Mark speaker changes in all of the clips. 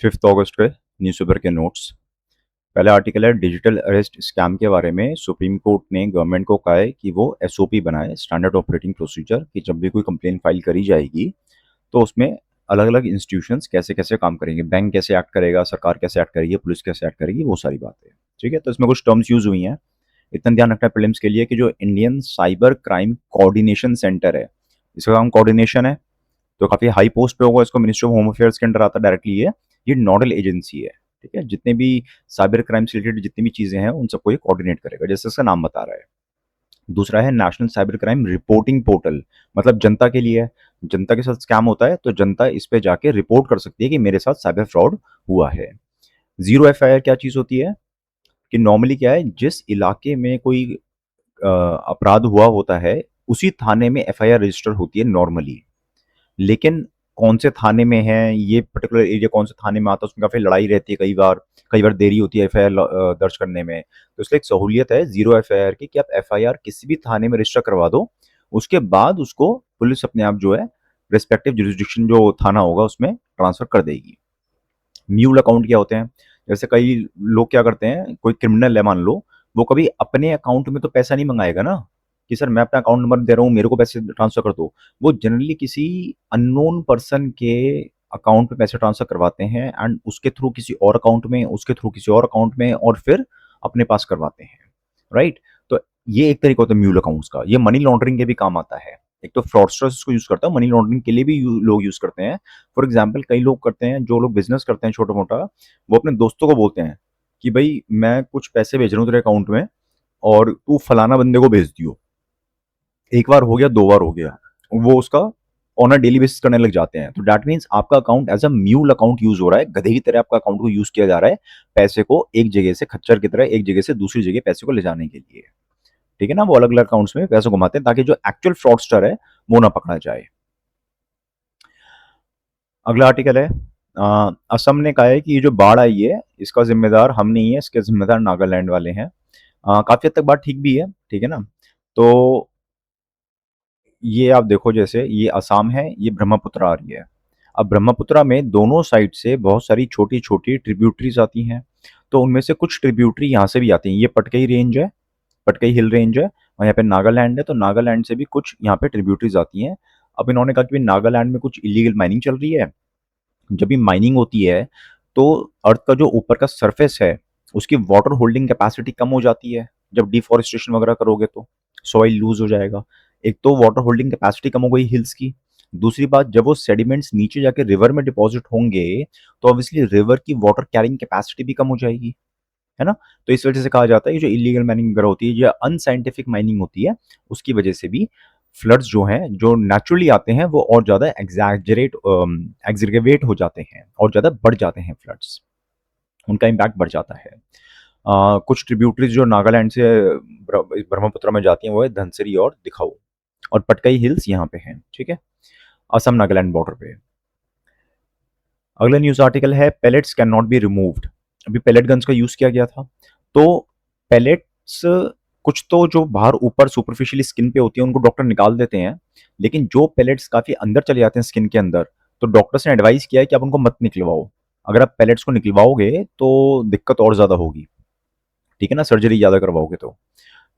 Speaker 1: 5 अगस्त के न्यूज़पेपर के नोट्स। पहला आर्टिकल है डिजिटल अरेस्ट स्कैम के बारे में। सुप्रीम कोर्ट ने गवर्नमेंट को कहा है कि वो एसओपी बनाए, स्टैंडर्ड ऑपरेटिंग प्रोसीजर, कि जब भी कोई कंप्लेन फाइल करी जाएगी तो उसमें अलग अलग इंस्टीट्यूशंस कैसे कैसे काम करेंगे, बैंक कैसे एक्ट करेगा, सरकार कैसे एक्ट करेगी, पुलिस कैसे एक्ट करेगी, वो सारी बातें। ठीक है, तो इसमें कुछ टर्म्स यूज हुई हैं। इतना ध्यान रखना है प्रीलिम्स के लिए कि जो Indian cyber crime coordination centre है, इसका काम कोऑर्डिनेशन है, तो काफी हाई पोस्ट पे होगा। इसको मिनिस्ट्री ऑफ होम अफेयर्स के अंडर आता डायरेक्टली। ये नोडल एजेंसी है। ठीक है, जितने भी साइबर क्राइम से रिलेटेड जितनी भी चीजें हैं उन सबको ये कोऑर्डिनेट करेगा, जैसे इसका नाम बता रहा है। दूसरा है national cyber crime reporting portal, मतलब जनता के लिए है। जनता के साथ स्कैम होता है तो जनता इस पे जाके रिपोर्ट कर सकती है कि मेरे साथ साइबर फ्रॉड हुआ है। जीरो एफआईआर क्या चीज होती है कि नॉर्मली क्या है, जिस इलाके में कोई अपराध हुआ होता है उसी थाने में एफआईआर रजिस्टर होती है नॉर्मली। लेकिन कौन से थाने में है, ये पर्टिकुलर एरिया कौन से थाने में आता है, उसमें काफ़ी लड़ाई रहती है। कई बार देरी होती है एफआईआर दर्ज करने में। तो इसलिए एक सहूलियत है जीरो एफआईआर की, कि आप एफआईआर किसी भी थाने में रजिस्टर करवा दो, उसके बाद उसको पुलिस अपने आप जो है रिस्पेक्टिव जुरिस्डिक्शन जो थाना होगा उसमें ट्रांसफर कर देगी। म्यूल अकाउंट क्या होते हैं? जैसे कई लोग क्या करते हैं, कोई क्रिमिनल है मान लो, वो कभी अपने अकाउंट में तो पैसा नहीं मंगाएगा ना, कि सर मैं अपना अकाउंट नंबर दे रहा हूँ, मेरे को पैसे ट्रांसफर कर दो। वो जनरली किसी अननोन पर्सन के अकाउंट में पैसे ट्रांसफर करवाते हैं, एंड उसके थ्रू किसी और अकाउंट में, उसके थ्रू किसी और अकाउंट में, और फिर अपने पास करवाते हैं। राइट? तो ये एक तरीका होता है म्यूल अकाउंट्स का। ये मनी लॉन्ड्रिंग के भी काम आता है। एक तो फ्रॉडस्टर्स इसको यूज करता है, मनी लॉन्ड्रिंग के लिए भी लोग यूज करते हैं। फॉर एग्जाम्पल कई लोग करते हैं, जो लोग बिजनेस करते हैं छोटा मोटा, वो अपने दोस्तों को बोलते हैं कि भाई मैं कुछ पैसे भेज रहा हूँ तेरे अकाउंट में, और तू फलाना बंदे को भेज दियो। एक बार हो गया, दो बार हो गया, वो उसका ऑन अ डेली बेसिस करने लग जाते हैं। तो दैट मीन्स आपका account as a mule account use हो रहा है। गधे की तरह आपका अकाउंट को यूज किया जा रहा है, पैसे को एक जगह से, खच्चर की तरह एक जगह से दूसरी जगह पैसे को ले जाने के लिए। ठीक है ना, वो अलग अलग अकाउंट्स में पैसे घुमाते हैं ताकि जो एक्चुअल फ्रॉडस्टर है वो ना पकड़ा जाए। अगला आर्टिकल है असम ने कहा है कि ये जो बाढ़ आई है इसका जिम्मेदार हम नहीं है, इसके जिम्मेदार नागालैंड वाले हैं। काफी हद तक बात ठीक भी है। ठीक है ना, तो ये आप देखो, जैसे ये असम है, ये ब्रह्मपुत्र आ रही है। अब ब्रह्मपुत्रा में दोनों साइड से बहुत सारी छोटी छोटी ट्रिब्यूटरीज आती हैं। तो उनमें से कुछ ट्रिब्यूटरी यहाँ से भी आती हैं। ये पटकई रेंज है, पटकई हिल रेंज है, और यहाँ पे नागालैंड है, तो नागालैंड से भी कुछ यहाँ पे ट्रिब्यूटरीज आती हैं। अब इन्होंने कहा कि भाई नागालैंड में कुछ इलीगल माइनिंग चल रही है। जब भी माइनिंग होती है तो अर्थ का जो ऊपर का सरफेस है उसकी वाटर होल्डिंग कैपेसिटी कम हो जाती है। जब डिफॉरेस्टेशन वगैरह करोगे तो सॉइल लूज हो जाएगा। एक तो वाटर होल्डिंग कैपेसिटी कम हो गई हिल्स की। दूसरी बात, जब वो सेडिमेंट्स नीचे जाके रिवर में डिपॉजिट होंगे तो ऑब्वियसली रिवर की वाटर कैरिंग कैपेसिटी भी कम हो जाएगी, है ना। तो इस वजह से कहा जाता है कि जो इलीगल माइनिंग वगैरह होती है या अनसाइंटिफिक माइनिंग होती है उसकी वजह से भी फ्लड्स जो हैं, जो नेचुरली आते हैं, वो और ज़्यादा एग्जीगरेट हो जाते हैं और ज़्यादा बढ़ जाते हैं फ्लड्स। उनका इम्पैक्ट बढ़ जाता है। कुछ ट्रिब्यूटरीज जो नागालैंड से ब्रह्मपुत्र में जाती हैं वो है धनसिरी और दिखाऊ, और पटकई हिल्स यहाँ पे हैं। ठीक है, असम नागालैंड बॉर्डर पे। अगला न्यूज़ आर्टिकल है pellets can not be removed. अभी पेलेट गन्स का यूज़ किया गया था। तो पेलेट्स कुछ तो जो बाहर ऊपर सुपरफिशियली स्किन पे होती है उनको डॉक्टर निकाल देते हैं, लेकिन जो पेलेट्स काफ़ी अंदर चले जाते हैं स्किन के अंदर, तो डॉक्टर्स ने एडवाइस किया है कि आप उनको मत निकलवाओ। अगर आप पेलेट्स को निकलवाओगे तो दिक्कत और ज़्यादा होगी। ठीक है ना, सर्जरी ज़्यादा करवाओगे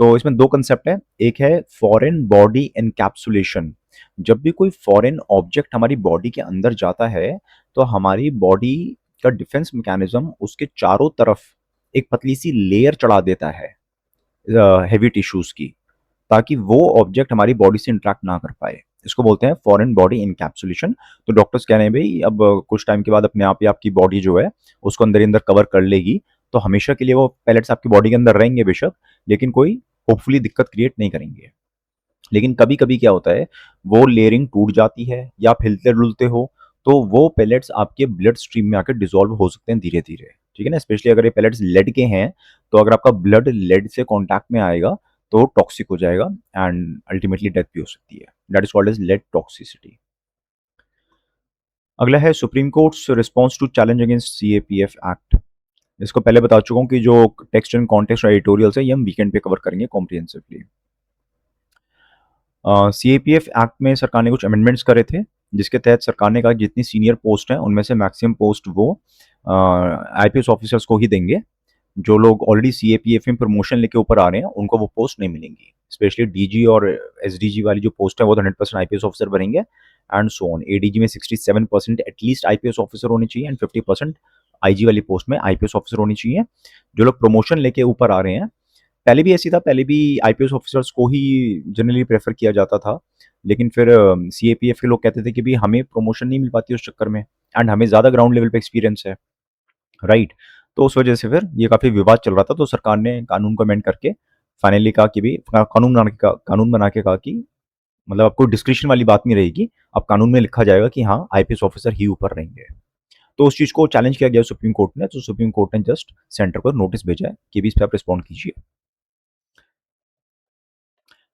Speaker 1: तो इसमें दो कंसेप्ट है। एक है फॉरेन बॉडी एनकैप्सुलेशन। जब भी कोई फॉरेन ऑब्जेक्ट हमारी बॉडी के अंदर जाता है तो हमारी बॉडी का डिफेंस मैकेनिज्म उसके चारों तरफ एक पतली सी लेयर चढ़ा देता है हेवी टिश्यूज की, ताकि वो ऑब्जेक्ट हमारी बॉडी से इंटरेक्ट ना कर पाए। इसको बोलते हैं फॉरेन बॉडी इनकैप्सुलेशन। तो डॉक्टर्स कह रहे हैं भाई अब कुछ टाइम के बाद अपने आप ही आपकी बॉडी जो है उसको अंदर ही अंदर कवर कर लेगी। तो हमेशा के लिए वो पैलेट्स आपकी बॉडी के अंदर रहेंगे बेशक, लेकिन कोई होपफुली दिक्कत क्रिएट नहीं करेंगे। लेकिन कभी कभी क्या होता है, वो लेयरिंग टूट जाती है या आप हिलते डुलते हो तो वो पेलेट्स आपके ब्लड स्ट्रीम में आकर डिसॉल्व हो सकते हैं धीरे धीरे। ठीक है ना, स्पेशली अगर ये पेलेट्स लेड के हैं, तो अगर आपका ब्लड लेड से कांटेक्ट में आएगा तो टॉक्सिक हो जाएगा एंड अल्टीमेटली डेथ भी हो सकती है। That is called as lead toxicity. अगला है Supreme Court's response to challenge against CAPF act. इसको पहले बता चुका हूँ कि जो टेक्स्ट एंड कॉन्टेक्स्ट और एडिटोरियल्स है ये हम वीकेंड पे कवर करेंगे कॉम्प्रिहेंसिवली। सीएपीएफ एक्ट में सरकार ने कुछ अमेंडमेंट्स करे थे, जिसके तहत सरकार ने कहा कि जितनी सीनियर पोस्ट हैं उनमें से मैक्सिमम पोस्ट वो आईपीएस ऑफिसर्स को ही देंगे। जो लोग ऑलरेडी सीएपीएफ में प्रमोशन लेके ऊपर आ रहे हैं उनको वो पोस्ट नहीं मिलेंगी। स्पेशली डीजी और एसडीजी वाली जो पोस्ट है वो तो 100% आईपीएस ऑफिसर बनेंगे, एंड सो ऑन। एडीजी में 67% एटलीस्ट आईपीएस ऑफिसर होने चाहिए, एंड 50% आईजी वाली पोस्ट में आईपीएस ऑफिसर होनी चाहिए। जो लोग प्रमोशन लेके ऊपर आ रहे हैं, पहले भी ऐसी था, पहले भी आईपीएस ऑफिसर्स को ही जनरली प्रेफर किया जाता था, लेकिन फिर सीएपीएफ के लोग कहते थे कि भाई हमें प्रमोशन नहीं मिल पाती उस चक्कर में, एंड हमें ज़्यादा ग्राउंड लेवल पे एक्सपीरियंस है, राइट। तो उस वजह से फिर ये काफ़ी विवाद चल रहा था, तो सरकार ने कानून को अमेंड करके फाइनली कहा कि भाई कानून बना के कहा कि मतलब अब कोई डिस्क्रिप्शन वाली बात नहीं रहेगी, अब कानून में लिखा जाएगा कि हाँ आईपीएस ऑफिसर ही ऊपर रहेंगे। तो उस चीज़ को चैलेंज किया गया सुप्रीम कोर्ट ने, तो सुप्रीम कोर्ट ने जस्ट सेंटर को नोटिस भेजा है कि भी इस पर आप रिस्पॉन्ड कीजिए।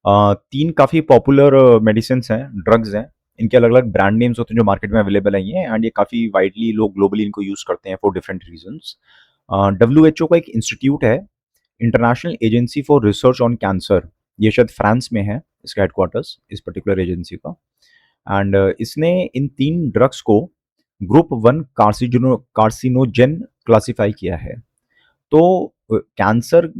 Speaker 1: 3 काफ़ी पॉपुलर मेडिसिन्स हैं, ड्रग्स हैं। इनके अलग-अलग ब्रांड नेम्स होते हैं जो मार्केट में अवेलेबल हैं ये, एंड ये काफ़ी वाइडली लोग ग्लोबली इनको यूज़ करते हैं फॉर डिफरेंट रीज़न्स। डब्ल्यूएचओ का एक इंस्टीट्यूट है, international agency for research on cancer. ये शायद फ्रांस में है इसका हेडक्वार्टर्स, इस पर्टिकुलर एजेंसी का। एंड इसने इन 3 ड्रग्स को ग्रुप 1 कार्सिनोजेन क्लासिफाई किया है। तो कैंसर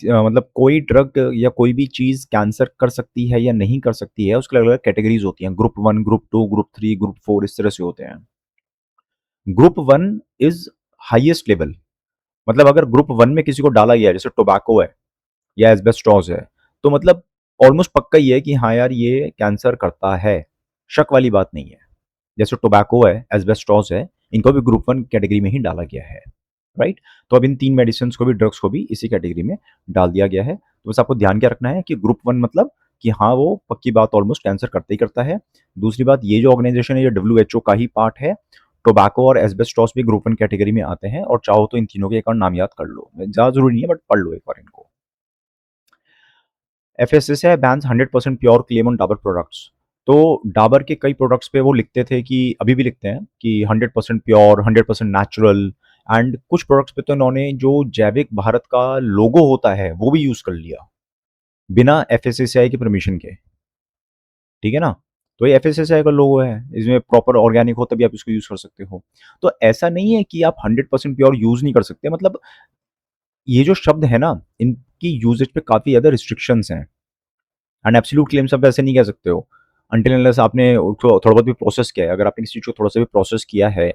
Speaker 1: मतलब कोई ड्रग या कोई भी चीज़ कैंसर कर सकती है या नहीं कर सकती है, उसके अलग-अलग कैटेगरीज़ होती हैं। ग्रुप 1, ग्रुप 2, ग्रुप 3, ग्रुप 4 इस तरह से होते हैं। ग्रुप 1 इज़ हाईएस्ट लेवल, मतलब अगर ग्रुप 1 में किसी को डाला गया है, जैसे टोबैको है या एस्बेस्टोस है, तो मतलब ऑलमोस्ट पक्का ही है कि हाँ यार ये कैंसर करता है, शक वाली बात नहीं है। जैसे टोबैको है, एस्बेस्टोस है, इनको भी ग्रुप 1 कैटेगरी में ही डाला गया है, राइट? तो अब इन 3 मेडिसिन्स को भी, ड्रग्स को भी इसी कैटेगरी में डाल दिया गया है। तो बस आपको ध्यान क्या रखना है कि ग्रुप 1 मतलब कि हाँ, वो पक्की बात ऑलमोस्ट कैंसर करता ही करता है। दूसरी बात, ये जो ऑर्गेनाइज़ेशन है ये डब्ल्यूएचओ का ही पार्ट है। टोबैको और एस्बेस्टोस भी ग्रुप 1 कैटेगरी में आते हैं, और चाहो तो इन तीनों के एक और नाम याद कर लो। ज़्यादा ज़रूरी नहीं है, बट पढ़ लो एक बार इनको। FSSI bans 100% pure claim on Dabur products. तो डाबर के कई प्रोडक्ट्स पे वो लिखते थे कि, अभी भी लिखते हैं कि 100% प्योर, 100% नेचुरल, एंड कुछ प्रोडक्ट्स पे तो इन्होंने जो जैविक भारत का लोगो होता है वो भी यूज़ कर लिया, बिना एफएसएसआई की परमिशन के, ठीक है ना? तो ये एफएसएसआई का लोगो है, इसमें प्रॉपर ऑर्गेनिक हो तभी आप इसको यूज़ कर सकते हो। तो ऐसा नहीं है कि आप 100% प्योर यूज़ नहीं कर सकते, मतलब ये जो शब्द है ना, इनकी यूसेज पे काफ़ी ज़्यादा रिस्ट्रिक्शंस हैं। एंड एब्सोल्यूट क्लेम्स आप ऐसे नहीं कह सकते हो अनटिल अनलेस आपने उसको थोड़ा बहुत भी प्रोसेस किया है। अगर आपने किसी चीज़ को थोड़ा सा भी प्रोसेस किया है,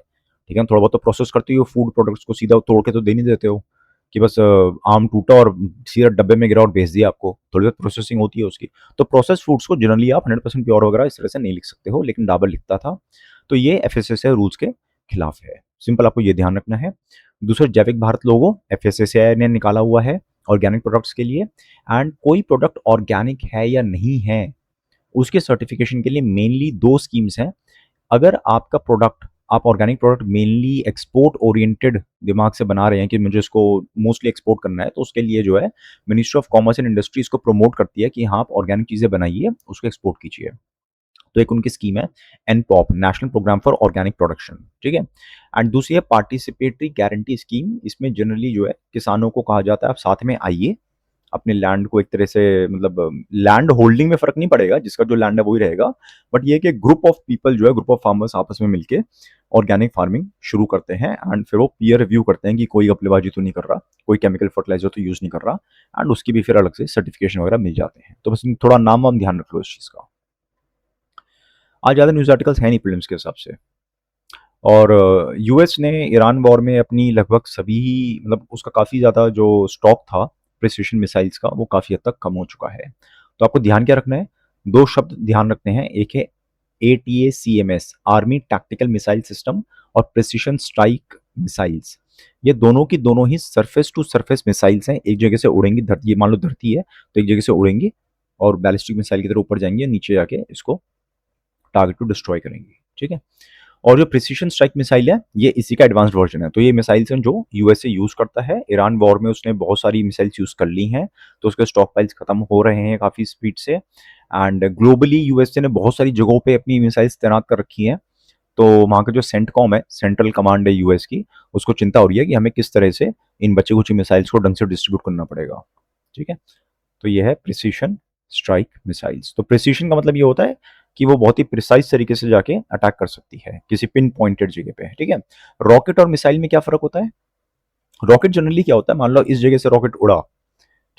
Speaker 1: ठीक है, थोड़ा बहुत तो प्रोसेस करते हो, फूड प्रोडक्ट्स को सीधा तोड़ के तो दे नहीं देते हो कि बस आम टूटा और सीधा डब्बे में गिरा और भेज दिया आपको, थोड़ी बहुत प्रोसेसिंग होती है उसकी। तो प्रोसेस फूड्स को जनरली आप 100% प्योर वगैरह इस तरह से नहीं लिख सकते हो, लेकिन डाबर लिखता था। तो ये एफएसएसआई रूल्स के खिलाफ है, सिंपल आपको ये ध्यान रखना है। दूसरा, जैविक भारत लोगो एफएसएसआई ने निकाला हुआ है ऑर्गेनिक प्रोडक्ट्स के लिए, एंड कोई प्रोडक्ट ऑर्गेनिक है या नहीं है उसके सर्टिफिकेशन के लिए मेनली 2 स्कीम्स हैं। अगर आपका प्रोडक्ट, आप organic product mainly export oriented दिमाग से बना रहे हैं कि मुझे इसको मोस्टली एक्सपोर्ट करना है, तो उसके लिए जो है ministry of commerce and industry इसको प्रमोट करती है कि हाँ आप ऑर्गेनिक चीज़ें बनाइए, उसको एक्सपोर्ट कीजिए। तो एक उनकी स्कीम है NPOP, national programme for organic production, ठीक है। एंड दूसरी है पार्टिसिपेटरी गारंटी स्कीम। इसमें जनरली जो है किसानों को कहा जाता है आप साथ में आइए, अपने लैंड को एक तरह से, मतलब लैंड होल्डिंग में फर्क नहीं पड़ेगा, जिसका जो लैंड है वही रहेगा, बट ये कि ग्रुप ऑफ पीपल जो है, ग्रुप ऑफ फार्मर्स आपस में मिलके ऑर्गेनिक फार्मिंग शुरू करते हैं, एंड फिर वो पीयर रिव्यू करते हैं कि कोई गपलेबाजी तो नहीं कर रहा, कोई केमिकल फर्टिलाइजर तो यूज नहीं कर रहा, एंड उसकी भी फिर अलग से सर्टिफिकेशन वगैरह मिल जाते हैं। तो बस थोड़ा नाम वाम ध्यान रख लो इस चीज़ का। आज ज़्यादा न्यूज़ आर्टिकल्स हैं नहीं प्रीलिम्स के हिसाब से। और यूएस ने ईरान वॉर में अपनी लगभग सभी, मतलब उसका काफ़ी ज़्यादा जो स्टॉक था प्रिसिशन मिसाइल्स का, वो काफ़ी हद तक कम हो चुका है। तो आपको ध्यान क्या रखना है, 2 शब्द ध्यान रखने हैं, एक है ATACMS, army tactical missile system, और प्रिसिशन स्ट्राइक मिसाइल्स। ये दोनों की दोनों ही सरफेस टू सरफेस मिसाइल्स हैं, एक जगह से उड़ेंगी, धरती, ये मान लो धरती है तो एक जगह से उड़ेंगी और बैलिस्टिक मिसाइल की तरह ऊपर जाएंगे, नीचे जाके इसको टारगेट को डिस्ट्रॉय करेंगी, ठीक है। और जो प्रिसिशन स्ट्राइक मिसाइल है ये इसी का एडवांस्ड वर्जन है। तो ये मिसाइल्स हैं जो यूएसए यूज़ करता है। ईरान वॉर में उसने बहुत सारी मिसाइल्स यूज़ कर ली हैं, तो उसके स्टॉक पाइल्स खत्म हो रहे हैं काफ़ी स्पीड से, एंड ग्लोबली यूएसए ने बहुत सारी जगहों पे अपनी मिसाइल्स तैनात कर रखी हैं। तो वहाँ का जो सेंटकॉम है, सेंट्रल कमांड है यूएस की, उसको चिंता हो रही है कि हमें किस तरह से इन बचे कुछ मिसाइल्स को ढंग से डिस्ट्रीब्यूट करना पड़ेगा, ठीक है। तो ये है प्रिसिशन स्ट्राइक मिसाइल्स। तो प्रिसीशन का मतलब ये होता है कि वो बहुत ही प्रिसाइज तरीके से जाके अटैक कर सकती है किसी पिन पॉइंटेड जगह पे, ठीक है। रॉकेट और मिसाइल में क्या फ़र्क होता है? रॉकेट जनरली क्या होता है, मान लो इस जगह से रॉकेट उड़ा,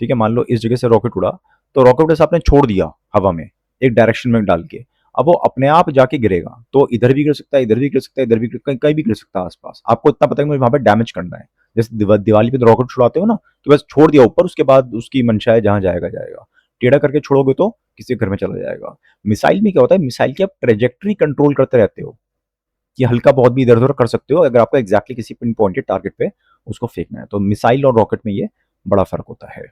Speaker 1: ठीक है, मान लो इस जगह से रॉकेट उड़ा, तो रॉकेट जैसे आपने छोड़ दिया हवा में, एक डायरेक्शन में डाल के, अब वो अपने आप जाके गिरेगा, तो इधर भी गिर सकता है, इधर भी गिर सकता है, इधर भी कहीं कहीं भी गिर सकता है आसपास। आपको इतना पता है कि मुझे वहां पे डैमेज करना है। जैसे दिवाली पे तो रॉकेट छुड़ाते हो ना, कि बस छोड़ दिया ऊपर, उसके बाद उसकी मंशा है जहां जाएगा जाएगा। टेढ़ा करके छोड़ोगे तो किसी के घर में चला जाएगा। मिसाइल में क्या होता है, मिसाइल की आप ट्रेजेक्ट्री कंट्रोल करते रहते हो, कि हल्का बहुत भी इधर उधर कर सकते हो अगर आपको एग्जैक्टली किसी पिन पॉइंटेड टारगेट पे उसको फेंकना है। तो मिसाइल और रॉकेट में ये बड़ा फर्क होता है।